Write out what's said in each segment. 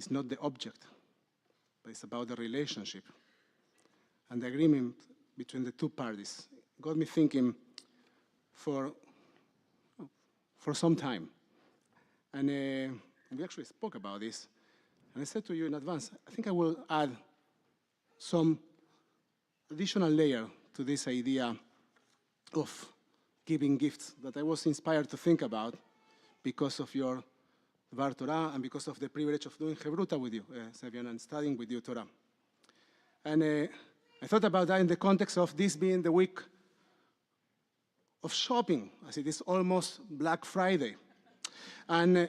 is not the object, but it's about the relationship and the agreement between the two parties. It got me thinking for some time. And we actually spoke about this. And I said to you in advance, I think I will add some additional layer to this idea of giving gifts that I was inspired to think about because of your Dvar Torah and because of the privilege of doing Hebruta with you, Sevian, and studying with you Torah. And I thought about that in the context of this being the week of shopping, as it is almost Black Friday. And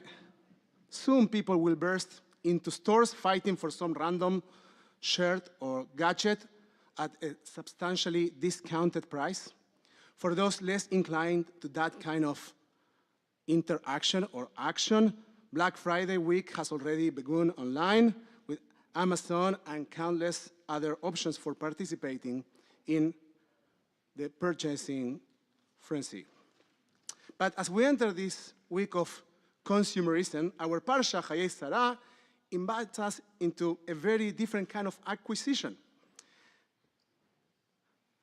soon people will burst into stores fighting for some random shirt or gadget at a substantially discounted price. For those less inclined to that kind of interaction or action, Black Friday week has already begun online with Amazon and countless other options for participating in the purchasing frenzy. But as we enter this week of consumerism, our Parashat Chayei invites us into a very different kind of acquisition.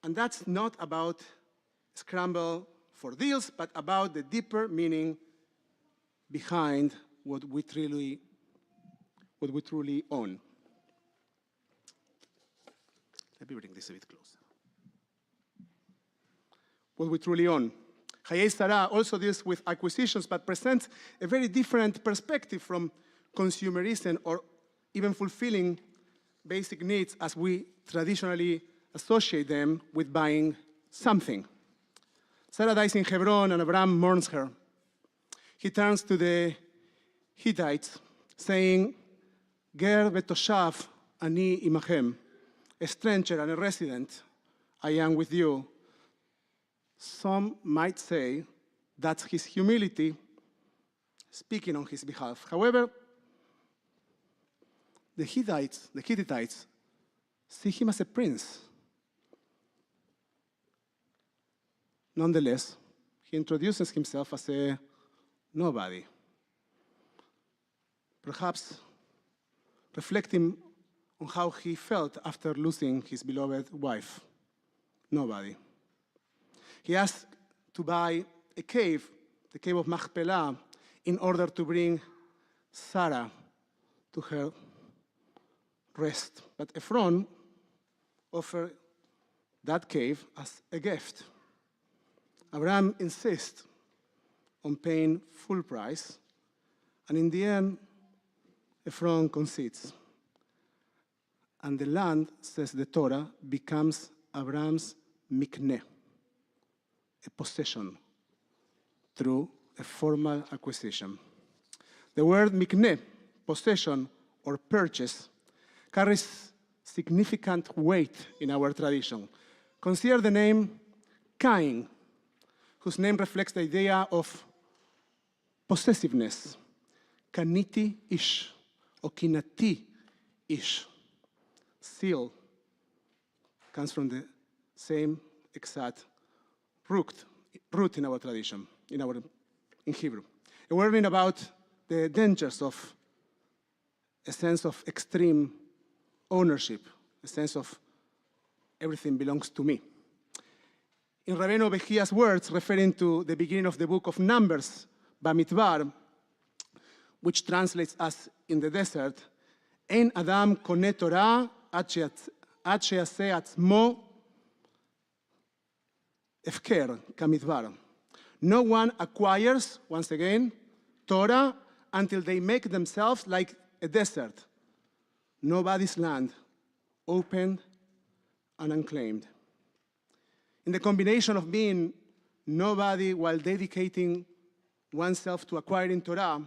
And that's not about scramble for deals, but about the deeper meaning behind what we truly own. Let me bring this a bit closer. What we truly own. Chayei Sarah also deals with acquisitions, but presents a very different perspective from consumerism or even fulfilling basic needs as we traditionally associate them with buying something. Sarah dies in Hebron and Abraham mourns her. He turns to the Hittites, saying, Ger v'toshav ani imachem, a stranger and a resident, I am with you. Some might say that's his humility speaking on his behalf. However, the Hittites see him as a prince. Nonetheless, he introduces himself as a nobody. Perhaps reflecting on how he felt after losing his beloved wife. Nobody. He asked to buy a cave, the cave of Machpelah, in order to bring Sarah to her rest. But Ephron offered that cave as a gift. Abraham insists on paying full price, and in the end, Ephron concedes. And the land, says the Torah, becomes Abraham's mikneh, a possession through a formal acquisition. The word mikneh, possession or purchase, carries significant weight in our tradition. Consider the name Cain, whose name reflects the idea of possessiveness. Kaniti ish, or kinati ish. Seal comes from the same exact root in our tradition, in Hebrew. A warning about the dangers of a sense of extreme ownership, a sense of everything belongs to me. In Rabbeinu Bechia's words, referring to the beginning of the book of Numbers, Bamidbar, which translates as in the desert, Ein Adam kone Torah ad she'aseh atzmo Efker Kamidbar. No one acquires, once again, Torah until they make themselves like a desert, nobody's land, open and unclaimed. In the combination of being nobody while dedicating oneself to acquiring Torah,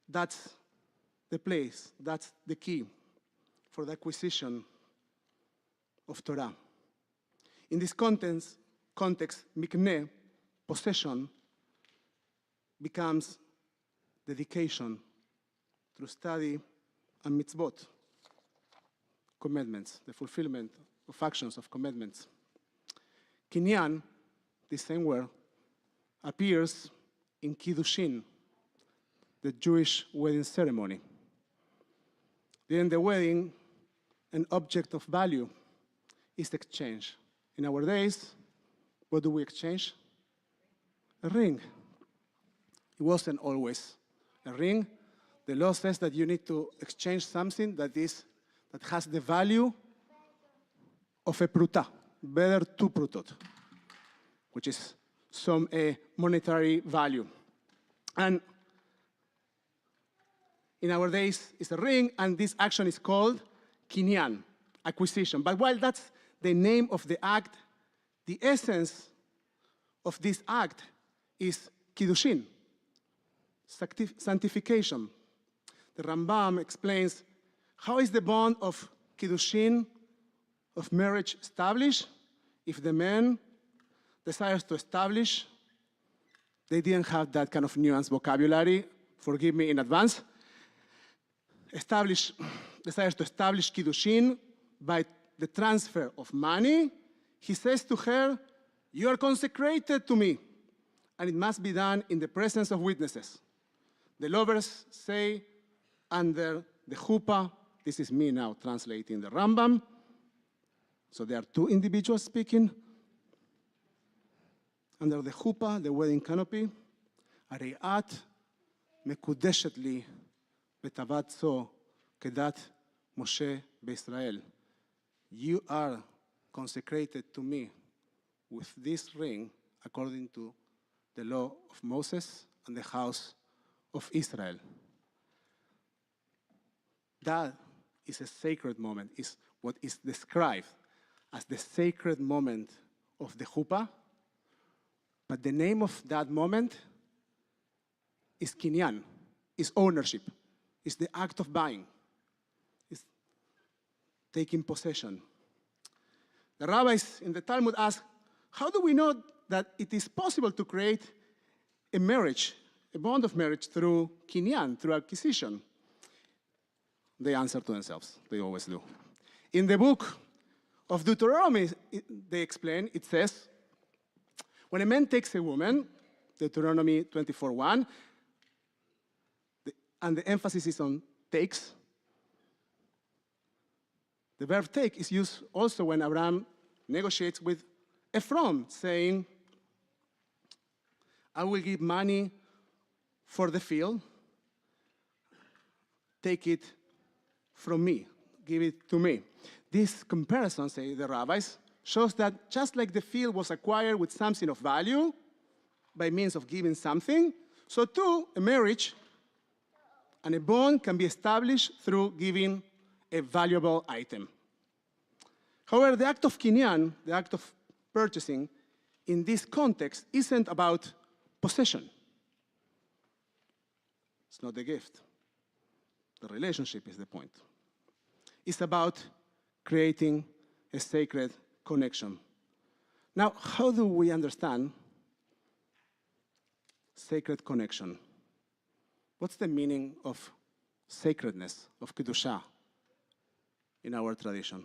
that's the place, that's the key for the acquisition of Torah. In this context, mikneh, possession, becomes dedication through study and mitzvot, commitments, the fulfillment of actions, of commitments. Kinyan, the same word, appears in Kiddushin, the Jewish wedding ceremony. During the wedding, an object of value is exchanged. In our days, what do we exchange? A ring. It wasn't always a ring. The law says that you need to exchange something that has the value of a pruta, better two prutot, which is some monetary value. And in our days, it's a ring, and this action is called kinyan, acquisition. But while that's the name of the act, the essence of this act is kiddushin, sanctification. The Rambam explains how is the bond of kiddushin, of marriage, established. If the man desires to establish, they didn't have that kind of nuanced vocabulary, forgive me in advance, desires to establish kiddushin by the transfer of money, he says to her, you are consecrated to me, and it must be done in the presence of witnesses. The lovers say under the chuppah, this is me now translating the Rambam, so there are two individuals speaking. Under the chuppah, the wedding canopy, הרי את מקודשת לי בטבת זו כדת משה בישראל. You are consecrated to me with this ring according to the law of Moses and the house of Israel. That is a sacred moment, is what is described as the sacred moment of the chuppah. But the name of that moment is kinyan, is ownership, is the act of buying, is taking possession. The rabbis in the Talmud ask, how do we know that it is possible to create a marriage, a bond of marriage through kinyan, through acquisition? They answer to themselves, they always do. In the book of Deuteronomy, they explain, it says, when a man takes a woman, Deuteronomy 24:1, and the emphasis is on takes. The verb take is used also when Abraham negotiates with Ephron, saying, I will give money for the field, take it from me, give it to me. This comparison, say the rabbis, shows that just like the field was acquired with something of value by means of giving something, so too a marriage and a bond can be established through giving a valuable item. However, the act of kinyan, the act of purchasing, in this context isn't about possession. It's not the gift. The relationship is the point. It's about creating a sacred connection. Now, how do we understand sacred connection? What's the meaning of sacredness, of Kedusha in our tradition?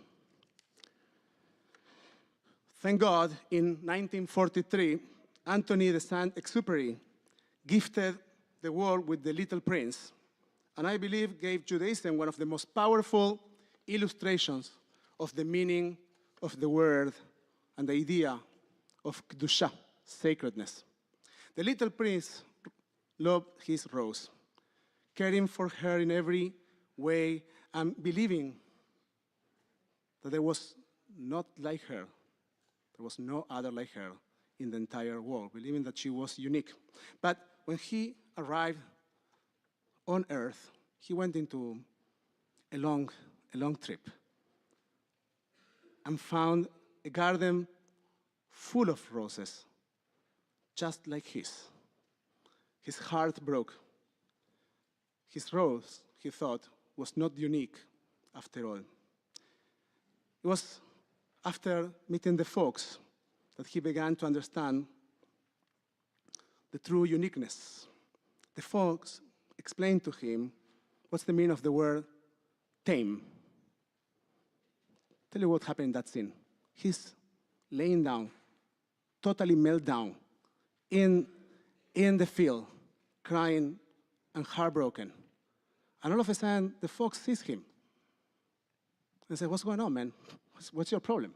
Thank God, in 1943, Anthony de Saint-Exupéry gifted the world with The Little Prince, and I believe gave Judaism one of the most powerful illustrations of the meaning of the word and the idea of Kedusha, sacredness. The little prince loved his rose, caring for her in every way and believing that there was not like her. There was no other like her in the entire world, believing that she was unique. But when he arrived on earth, he went into a long trip and found a garden full of roses, just like his. His heart broke. His rose, he thought, was not unique after all. It was after meeting the folks that he began to understand the true uniqueness. The folks explained to him what's the meaning of the word tame. Tell you what happened in that scene. He's laying down, totally meltdown in the field, crying and heartbroken. And all of a sudden, the fox sees him and says, "What's going on, man? What's your problem?"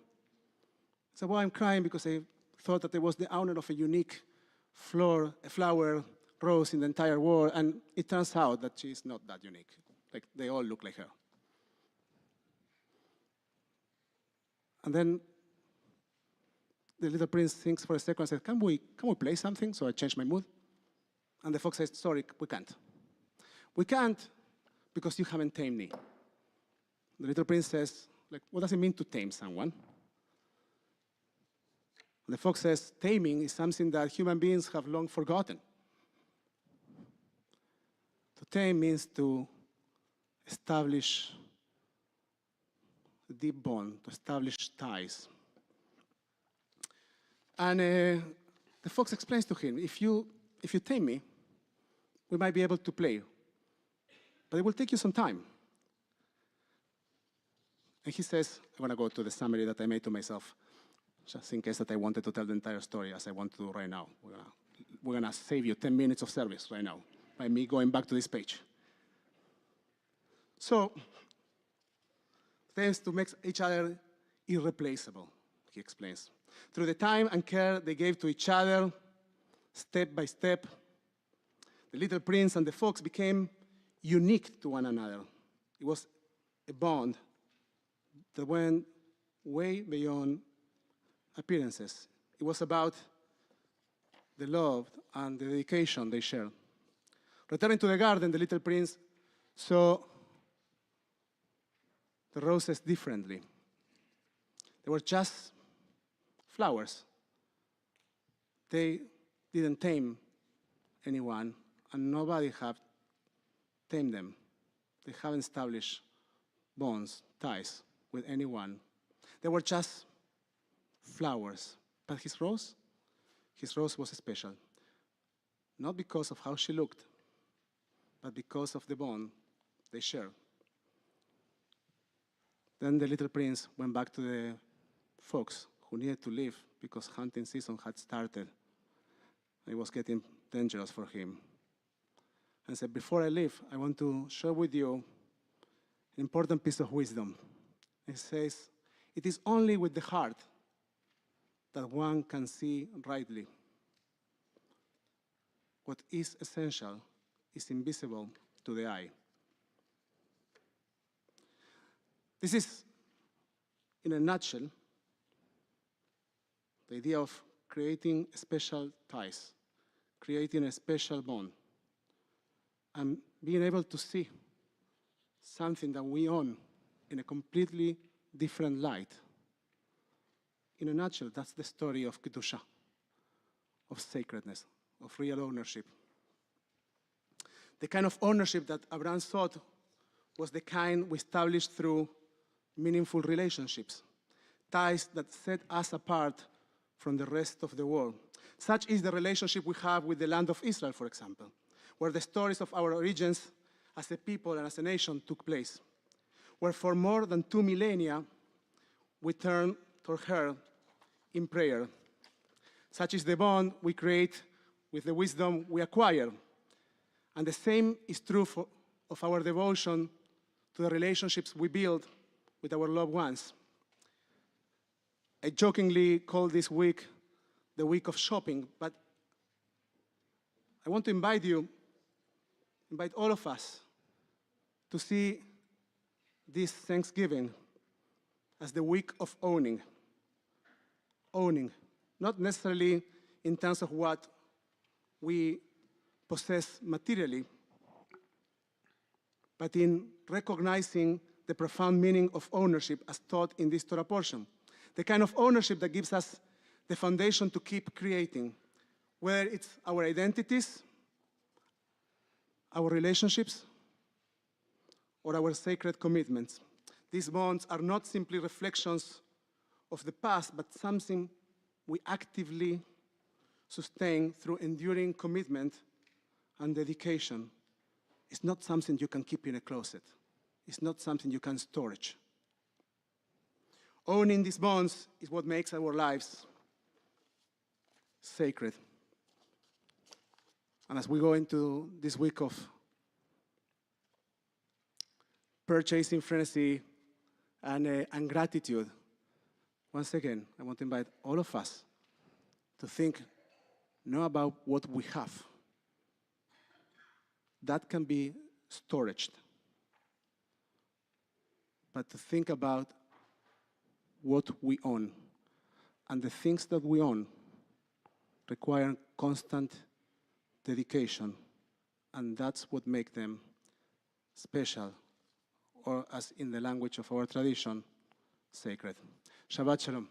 He said, "Well, I'm crying because I thought that I was the owner of a unique flower rose in the entire world, and it turns out that she's not that unique. Like, they all look like her." And then the little prince thinks for a second and says, can we play something? So I change my mood. And the fox says, "Sorry, we can't. We can't because you haven't tamed me." The little prince says, like, what does it mean to tame someone? The fox says, taming is something that human beings have long forgotten. To tame means to establish a deep bond, to establish ties. And the fox explains to him, if you tame me, we might be able to play, but it will take you some time. And he says, I'm going to go to the summary that I made to myself, just in case that I wanted to tell the entire story as I want to do right now. We're going to save you 10 minutes of service right now by me going back to this page. So, tends to make each other irreplaceable, he explains. Through the time and care they gave to each other, step by step, the little prince and the fox became unique to one another. It was a bond that went way beyond appearances. It was about the love and the dedication they shared. Returning to the garden, the little prince saw the roses differently. They were just flowers. They didn't tame anyone, and nobody had tamed them. They haven't established bonds, ties with anyone. They were just flowers. But his rose was special. Not because of how she looked, but because of the bond they shared. Then the little prince went back to the fox, who needed to leave because hunting season had started. It was getting dangerous for him. And said, before I leave, I want to share with you an important piece of wisdom. It says, it is only with the heart that one can see rightly. What is essential is invisible to the eye. This is, in a nutshell, the idea of creating special ties, creating a special bond, and being able to see something that we own in a completely different light. In a nutshell, that's the story of Kedusha, of sacredness, of real ownership. The kind of ownership that Abraham thought was the kind we established through meaningful relationships, ties that set us apart from the rest of the world. Such is the relationship we have with the land of Israel, for example, where the stories of our origins as a people and as a nation took place, where for more than 2 millennia we turn toward her in prayer. Such is the bond we create with the wisdom we acquire. And the same is true of our devotion to the relationships we build with our loved ones. I jokingly call this week the week of shopping, but I want to invite all of us to see this Thanksgiving as the week of owning. Owning, not necessarily in terms of what we possess materially, but in recognizing the profound meaning of ownership as taught in this Torah portion. The kind of ownership that gives us the foundation to keep creating, whether it's our identities, our relationships, or our sacred commitments. These bonds are not simply reflections of the past, but something we actively sustain through enduring commitment and dedication. It's not something you can keep in a closet. It's not something you can storage. Owning these bonds is what makes our lives sacred. And as we go into this week of purchasing frenzy and gratitude, once again, I want to invite all of us to think not about what we have. That can be storage. But to think about what we own. And the things that we own require constant dedication. And that's what makes them special, or as in the language of our tradition, sacred. Shabbat Shalom.